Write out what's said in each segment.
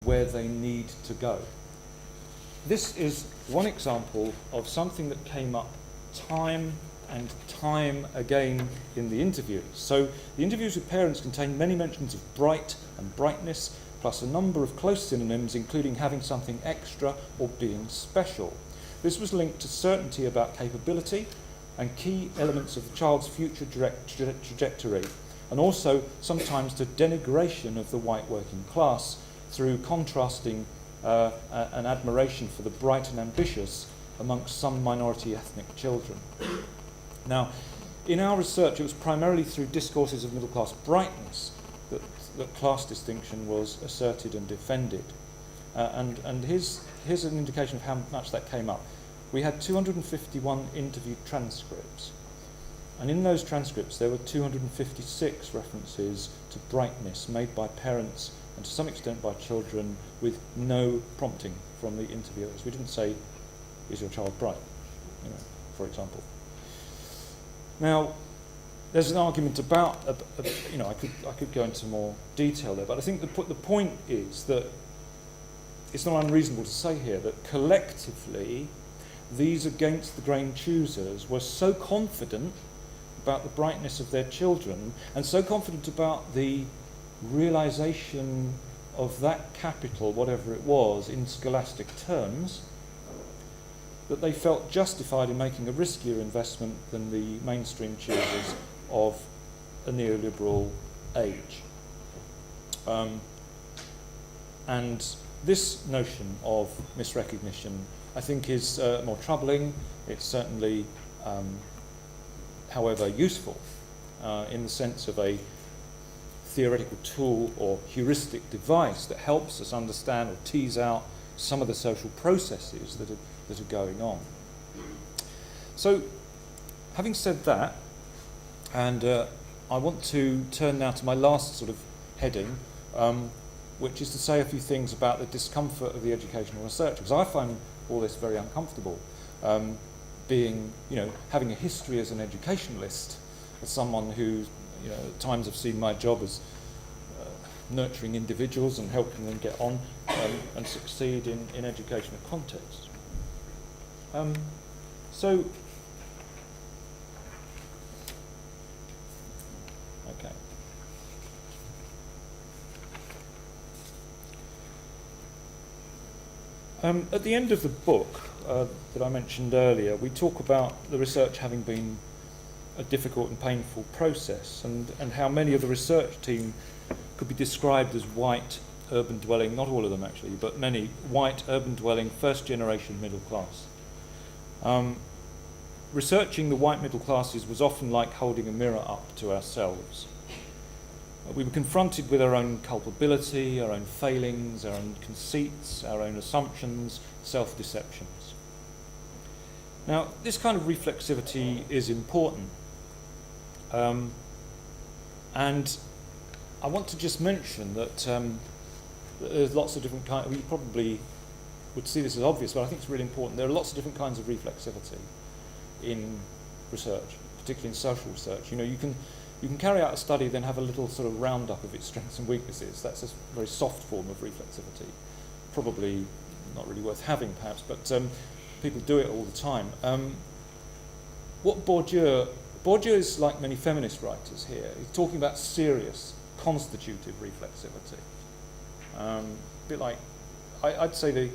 where they need to go. This is one example of something that came up time and time again in the interviews. So the interviews with parents contain many mentions of bright and brightness, plus a number of close synonyms, including having something extra or being special. This was linked to certainty about capability and key elements of the child's future trajectory, and also sometimes to denigration of the white working class through contrasting an admiration for the bright and ambitious amongst some minority ethnic children. Now, in our research, it was primarily through discourses of middle-class brightness that class distinction was asserted and defended. And here's an indication of how much that came up. We had 251 interview transcripts, and in those transcripts there were 256 references to brightness made by parents and to some extent by children with no prompting from the interviewers. We didn't say, "Is your child bright?" For example. Now, there's an argument about, I could go into more detail there, but I think the point is that it's not unreasonable to say here that collectively these against the grain choosers were so confident about the brightness of their children and so confident about the realization of that capital, whatever it was, in scholastic terms, that they felt justified in making a riskier investment than the mainstream choosers of a neoliberal age. And this notion of misrecognition, I think, is more troubling. It's certainly, however, useful in the sense of a theoretical tool or heuristic device that helps us understand or tease out some of the social processes that are going on. So, having said that, and I want to turn now to my last sort of heading, which is to say a few things about the discomfort of the educational researcher, because I find all this very uncomfortable, having a history as an educationalist, as someone who, at times have seen my job as nurturing individuals and helping them get on and succeed in educational contexts. Okay. At the end of the book that I mentioned earlier, we talk about the research having been a difficult and painful process, and how many of the research team could be described as white, urban-dwelling, not all of them actually, but many white, urban-dwelling, first-generation middle class. Researching the white middle classes was often like holding a mirror up to ourselves. We were confronted with our own culpability, our own failings, our own conceits, our own assumptions, self-deceptions. Now, this kind of reflexivity is important. And I want to just mention that there's lots of different kinds. You probably would see this as obvious, but I think it's really important. There are lots of different kinds of reflexivity in research, particularly in social research. You can carry out a study, then have a little sort of roundup of its strengths and weaknesses. That's a very soft form of reflexivity. Probably not really worth having, perhaps, but people do it all the time. What Bourdieu is like many feminist writers here. He's talking about serious, constitutive reflexivity. A bit like, I'd say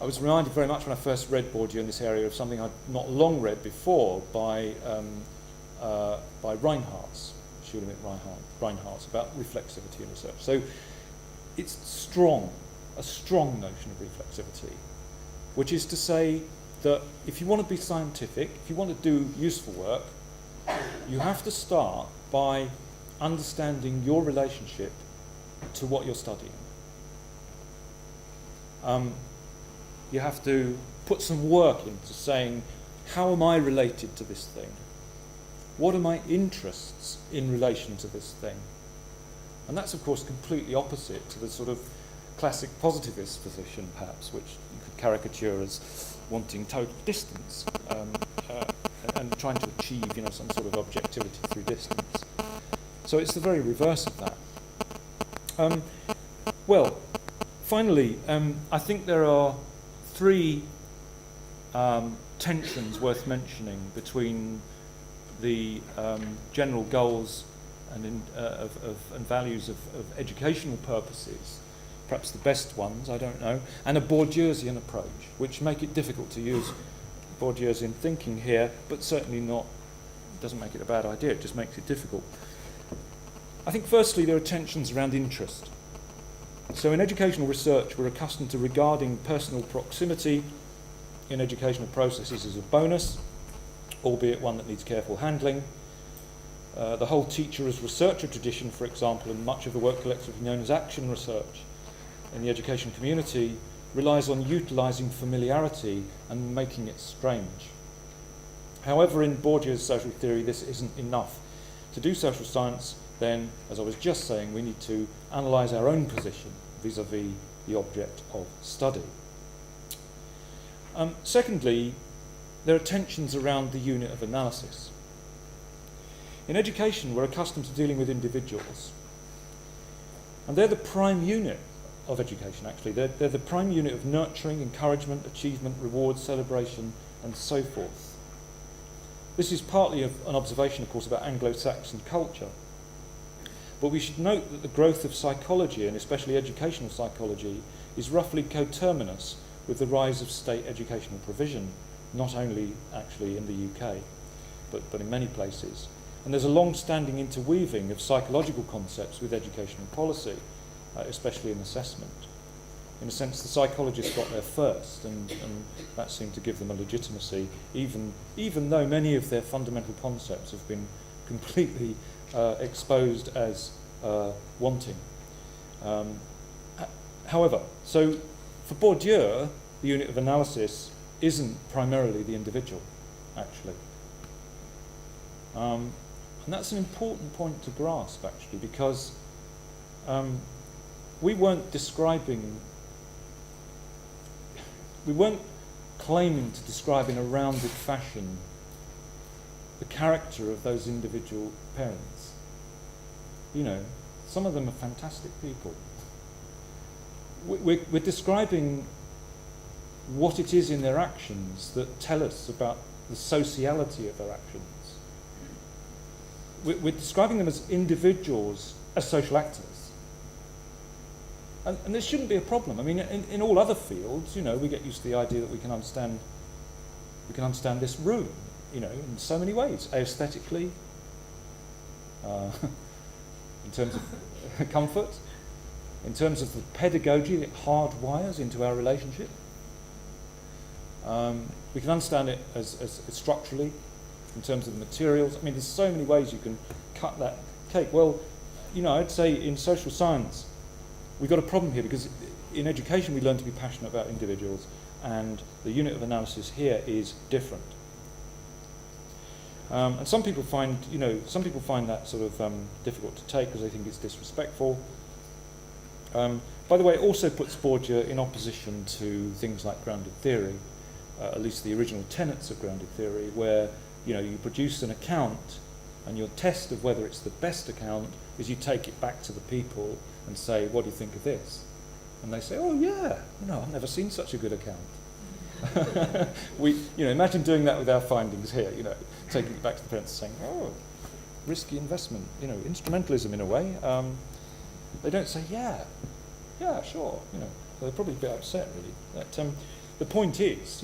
I was reminded very much when I first read Bourdieu in this area of something I'd not long read before by Reinhardt's, Reinhardt's, about reflexivity in research. So it's a strong notion of reflexivity, which is to say that if you want to be scientific, if you want to do useful work, you have to start by understanding your relationship to what you're studying. You have to put some work into saying, how am I related to this thing? What are my interests in relation to this thing? And that's, of course, completely opposite to the sort of classic positivist position, perhaps, which you could caricature as wanting total distance and trying to achieve, some sort of objectivity through distance. So it's the very reverse of that. Finally, I think there are three tensions worth mentioning between the general goals and values of educational purposes, perhaps the best ones, I don't know, and a Bourdieusian approach, which make it difficult to use Bourdieusian thinking here, but certainly not, doesn't make it a bad idea, it just makes it difficult. I think firstly there are tensions around interest. So in educational research we're accustomed to regarding personal proximity in educational processes as a bonus, albeit one that needs careful handling. The whole teacher as researcher tradition, for example, and much of the work collectively known as action research in the education community relies on utilising familiarity and making it strange. However, in Bourdieu's social theory this isn't enough. To do social science, then, as I was just saying, we need to analyse our own position vis-à-vis the object of study. Secondly, there are tensions around the unit of analysis. In education, we're accustomed to dealing with individuals, and they're the prime unit of education, actually. They're the prime unit of nurturing, encouragement, achievement, reward, celebration, and so forth. This is partly an observation, of course, about Anglo-Saxon culture. But we should note that the growth of psychology, and especially educational psychology, is roughly coterminous with the rise of state educational provision, not only actually in the UK, but in many places. And there's a long-standing interweaving of psychological concepts with educational policy, especially in assessment. In a sense, the psychologists got there first, and that seemed to give them a legitimacy, even though many of their fundamental concepts have been completely exposed as wanting. However, so for Bourdieu, the unit of analysis isn't primarily the individual, actually. And that's an important point to grasp, actually, because we weren't claiming to describe in a rounded fashion the character of those individual parents. You know, some of them are fantastic people. We're describing what it is in their actions that tell us about the sociality of their actions. We're describing them as individuals, as social actors. And this shouldn't be a problem. I mean, in all other fields, you know, we get used to the idea that we can understand this room, you know, in so many ways, aesthetically, in terms of comfort, in terms of the pedagogy that hardwires into our relationship. We can understand it as structurally, in terms of the materials. I mean, there's so many ways you can cut that cake. Well, you know, I'd say in social science, we've got a problem here because in education we learn to be passionate about individuals, and the unit of analysis here is different. And some people find that sort of difficult to take because they think it's disrespectful. By the way, it also puts Bourdieu in opposition to things like grounded theory, at least the original tenets of grounded theory, where you produce an account, and your test of whether it's the best account is you take it back to the people and say, "What do you think of this?" And they say, "Oh yeah, I've never seen such a good account." Imagine doing that with our findings here. Taking it back to the parents and saying, "Oh, risky investment." Instrumentalism in a way. They don't say, "Yeah, sure." They're probably a bit upset really. That, the point is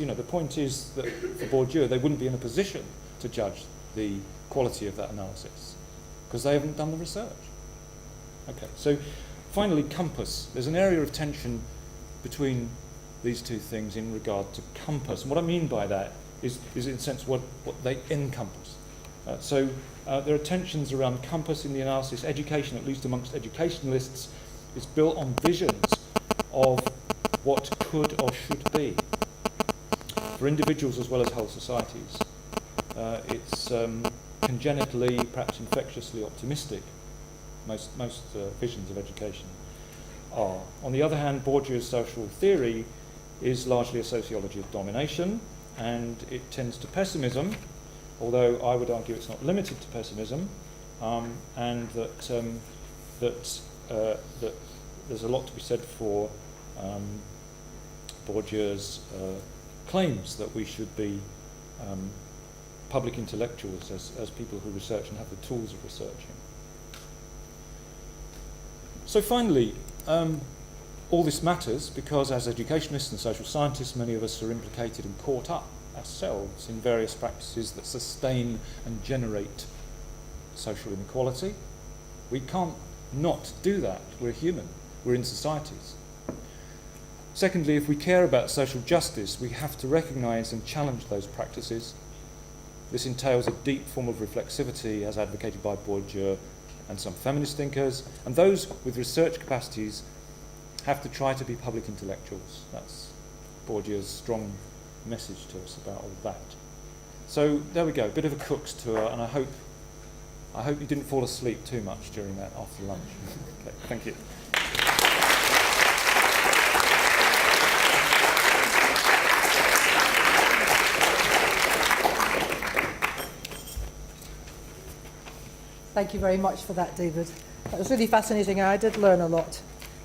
that for Bourdieu, they wouldn't be in a position to judge the quality of that analysis because they haven't done the research. Okay, so finally, compass. There's an area of tension between these two things in regard to compass. And what I mean by that is in a sense what they encompass. There are tensions around compass in the analysis. Education, at least amongst educationalists, is built on visions of what could or should be for individuals as well as whole societies. It's congenitally, perhaps infectiously optimistic. Most visions of education are. On the other hand, Bourdieu's social theory is largely a sociology of domination, and it tends to pessimism, although I would argue it's not limited to pessimism, and that there's a lot to be said for Bourdieu's claims that we should be public intellectuals as people who research and have the tools of researching. So finally, all this matters because as educationists and social scientists, many of us are implicated and caught up ourselves in various practices that sustain and generate social inequality. We can't not do that. We're human. We're in societies. Secondly, if we care about social justice, we have to recognise and challenge those practices. This entails a deep form of reflexivity as advocated by Bourdieu and some feminist thinkers, and those with research capacities have to try to be public intellectuals. That's Bourdieu's strong message to us about all that. So there we go, a bit of a Cook's tour, and I hope you didn't fall asleep too much during that after lunch. Okay, thank you. Thank you very much for that, David. That was really fascinating. I did learn a lot.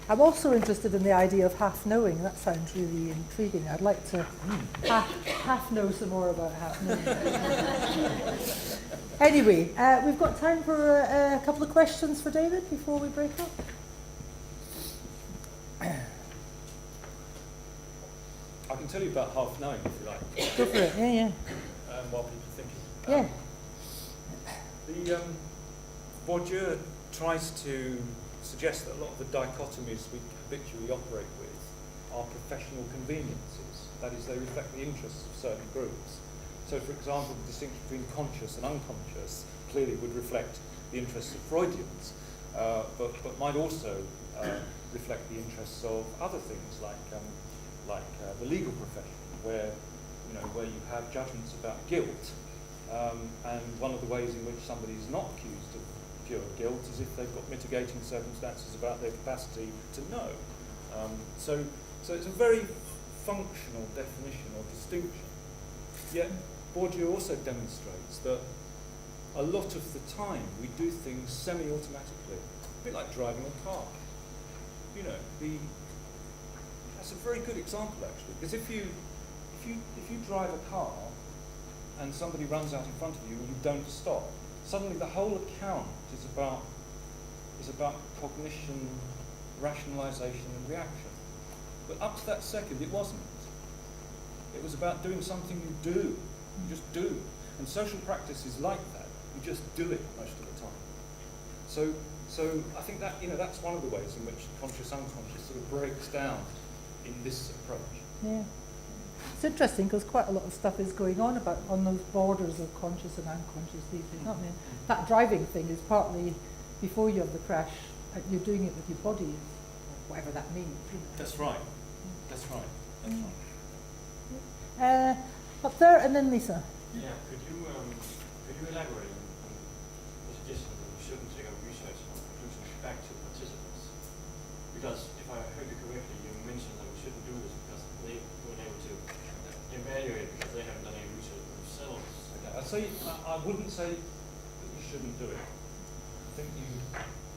I'm also interested in the idea of half knowing. That sounds really intriguing. I'd like to half know some more about half knowing. Anyway, we've got time for a couple of questions for David before we break up. I can tell you about half knowing if you like. Go for it. Yeah. While people are thinking. Yeah. Bourdieu tries to suggest that a lot of the dichotomies we habitually operate with are professional conveniences. That is, they reflect the interests of certain groups. So, for example, the distinction between conscious and unconscious clearly would reflect the interests of Freudians, but might also reflect the interests of other things like the legal profession, where you have judgments about guilt, and one of the ways in which somebody is not accused of pure guilt is if they've got mitigating circumstances about their capacity to know. So it's a very functional definition or distinction. Yet Bourdieu also demonstrates that a lot of the time we do things semi-automatically, a bit like driving a car. That's a very good example actually, because if you drive a car and somebody runs out in front of you and you don't stop, suddenly the whole account is about cognition, rationalisation and reaction. But up to that second it wasn't. It was about doing something you do. You just do. And social practice is like that. You just do it most of the time. So I think that that's one of the ways in which conscious unconscious sort of breaks down in this approach. Yeah. It's interesting because quite a lot of stuff is going on on those borders of conscious and unconscious these days, aren't they? That driving thing is partly before you have the crash, you're doing it with your body, whatever that means. That's right. That's right. That's right. Up there, and then Lisa. Yeah, could you elaborate on the suggestion that we shouldn't take our research conclusions back to participants? Because if I heard you correctly, you mentioned that we shouldn't do this because they weren't able to evaluate because they haven't done any research themselves. Okay. I wouldn't say that you shouldn't do it. I think you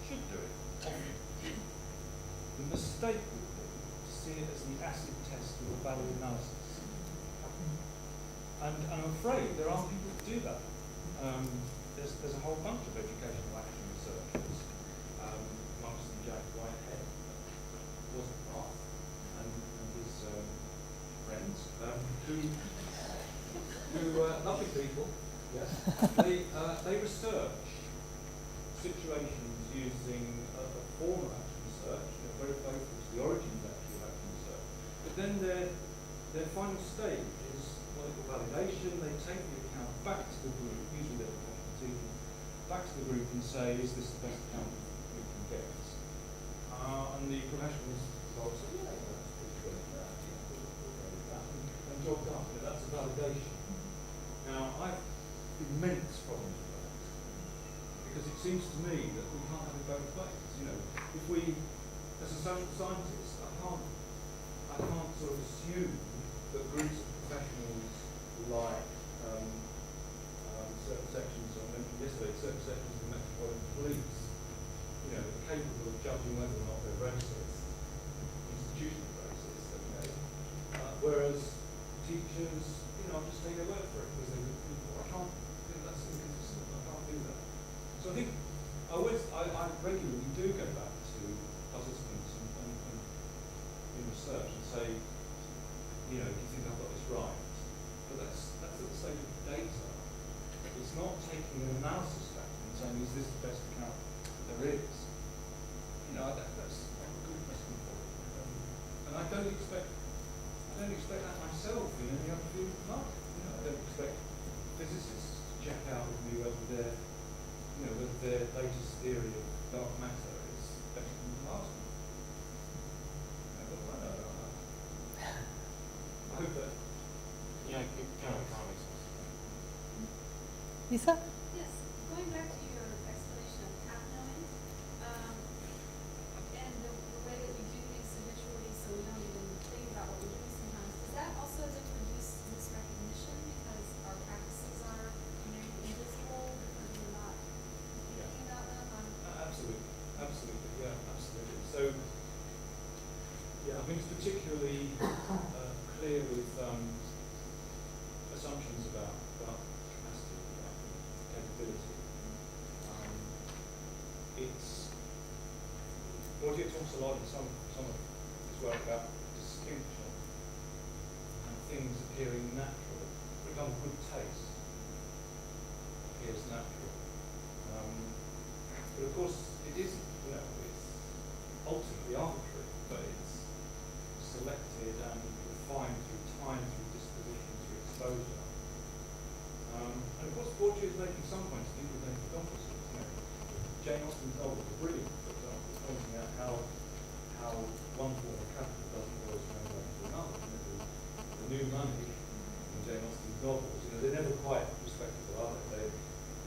should do it. The mistake would be to see it as the acid test of a valid analysis. And I'm afraid there are people who do that. There's a whole bunch of educational action researchers, amongst them Jack Whitehead, wasn't Roth, and his friends, who lovely people, yes, they research situations using a form of action research, very faithful to the origins actually of action research. But then their final stage is what they call validation. They take the account back to the group, usually their professional team, back to the group and say, is this the best account we can get? And the professionals will say, yeah, that's pretty good. Yeah, we'll go with that. And job done. That's a validation. Now, I've immense problems with that. Because it seems to me that we can't have it both ways. If we, as a social scientist, I can't sort of assume that groups of professionals like certain sections I mentioned yesterday, certain sections of the Metropolitan Police, capable of judging whether or not they're racist, institutional whereas teachers, I'll just take their word for it because they're good people. I can't, that's inconsistent. I can't do that. So I think I regularly do go back to participants and in research and say, do you think I've got this right? But that's at the stage of data. It's not taking an analysis factor and saying, is this the best account that there is? That's a good question for it. And I don't expect that myself in any other field of life. I don't expect physicists to check out with me whether their latest theory of dark matter is better than the last one. I hope that. Yeah, it kind of makes sense. Lisa? Yes, going back to your explanation of path knowing, and the way that we do things habitually so we don't even think about what we're doing sometimes, does that also then produce misrecognition because our practices are invisible because we're not thinking about them? Absolutely. So, I think it's particularly clear with assumptions about capacity, about capability. Roger talks a lot in some of his work about distinction and things appearing natural. For example, good taste appears natural. But of course, it isn't. It's ultimately arbitrary, but it's selected and refined through time, through disposition, through exposure. And of course, Borgia is making some points, people make the opposite. Jane Austen's novel is brilliant, for example, pointing out how one form of capital doesn't always translate to another. The new money in Jane Austen's novels, they're never quite respectable, are they?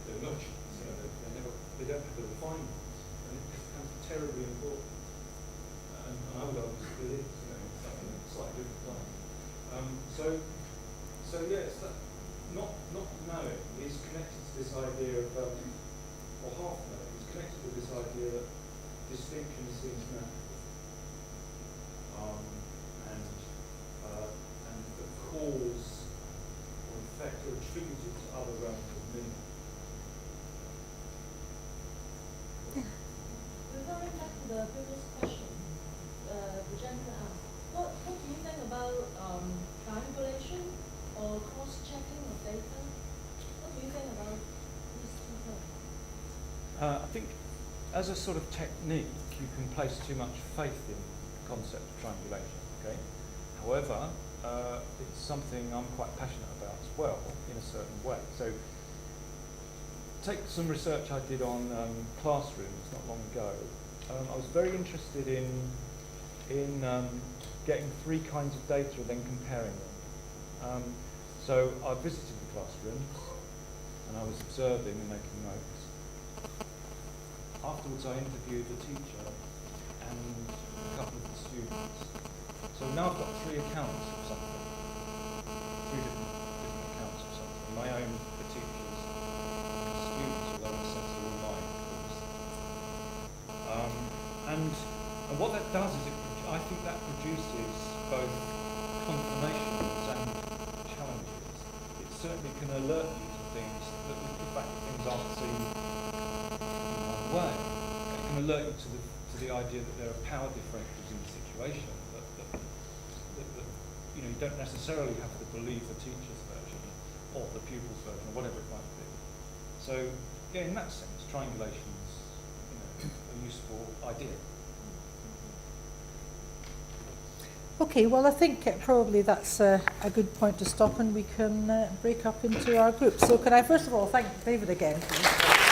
They're merchants, they don't have the refinements, and it becomes terribly important. And I would argue it is, something at a slightly different time. So yes, that not knowing is connected to this idea of, or half knowing is connected to this idea that distinction seems natural, and the cause or effect are attributed to other realms of meaning. Referring back to the previous question, the gentleman asked, what do you think about triangulation or cross-checking of data? What do you think about these two things? I think as a sort of technique, you can place too much faith in the concept of triangulation. Okay. However, it's something I'm quite passionate about as well, in a certain way. So, take some research I did on classrooms not long ago. I was very interested in getting three kinds of data and then comparing them. So I visited the classrooms and I was observing and making notes. Afterwards I interviewed the teacher and a couple of the students. So now I've got three accounts of something, three different accounts of something. My own, the teacher's, the students, although in a sense they're all mine, of course. And what that does is I think that produces both confirmations and challenges. It certainly can alert you to things that in fact things aren't seen in one way. It can alert you to the idea that there are power differentials in the situation, that you don't necessarily have to believe the teacher's version or the pupil's version or whatever it might be. So in that sense, triangulation is a useful idea. Okay, well I think probably that's a good point to stop and we can break up into our groups. So can I first of all thank David again, please.